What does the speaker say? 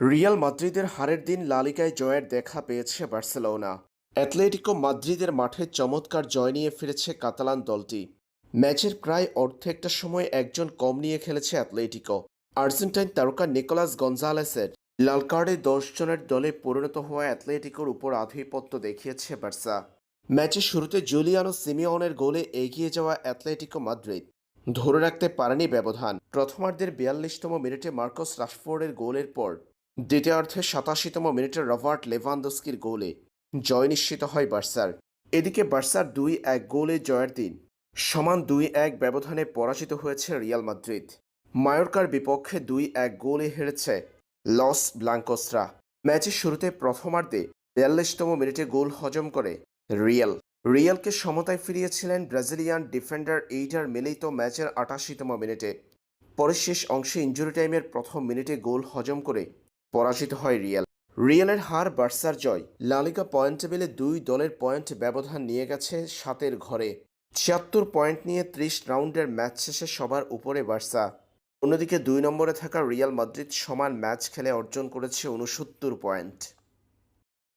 Real মাদ্রিদের হারের দিন লা লিগায় জয়ের দেখা পেয়েছে বার্সেলোনা। অ্যাটলেটিকো মাদ্রিদের মাঠে চমৎকার জয় নিয়ে ফিরেছে কাতালান দলটি। ম্যাচের প্রায় অর্ধেকটা সময় একজন কম নিয়ে খেলেছে অ্যাটলেটিকো। আর্জেন্টাইন তারকা নিকোলাস গঞ্জালেসের লাল কার্ডে 10 জনের দলে পরিণত হওয়া অ্যাটলেটিকোর উপর আধিপত্য দেখিয়েছে বার্সা। ম্যাচের শুরুতে জুলিয়ানো সিমিওনের গোলে এগিয়ে যাওয়া অ্যাটলেটিকো মাদ্রিদ ধরে রাখতে পারেনি ব্যবধান। প্রথমার্ধের 42তম মিনিটে মার্কোস রাশফোর্ডের গোলের পর দ্বিতীয়ার্ধে 87তম মিনিটে রবার্ট লেভানদস্কির গোলে জয় নিশ্চিত হয় বার্সার। এদিকে বার্সার 2-1 গোলে জয়ের দিন সমান 2-1 ব্যবধানে পরাজিত হয়েছে রিয়াল মাদ্রিদ। মায়োর্কার বিপক্ষে 2-1 গোলে হেরেছে লস ব্লাঙ্কোসরা। ম্যাচের শুরুতে প্রথমার্ধে 42তম মিনিটে গোল হজম করে রিয়ালকে সমতায় ফিরিয়েছিলেন ব্রাজিলিয়ান ডিফেন্ডার এইডার মিলিতো ম্যাচের 88তম মিনিটে। পরে শেষ অংশে ইনজুরি টাইমের প্রথম মিনিটে গোল হজম করে পরাজিত হয় রিয়ালের হার বার্সার জয় লা লিগা পয়েন্ট টেবিলে দুই দলের পয়েন্ট ব্যবধান নিয়ে গেছে 7-এর ঘরে। 76 পয়েন্ট নিয়ে 30 রাউন্ডের ম্যাচ শেষে সবার উপরে বার্সা। অন্যদিকে 2 নম্বরে থাকা রিয়াল মাদ্রিদ সমান ম্যাচ খেলে অর্জন করেছে 69 পয়েন্ট।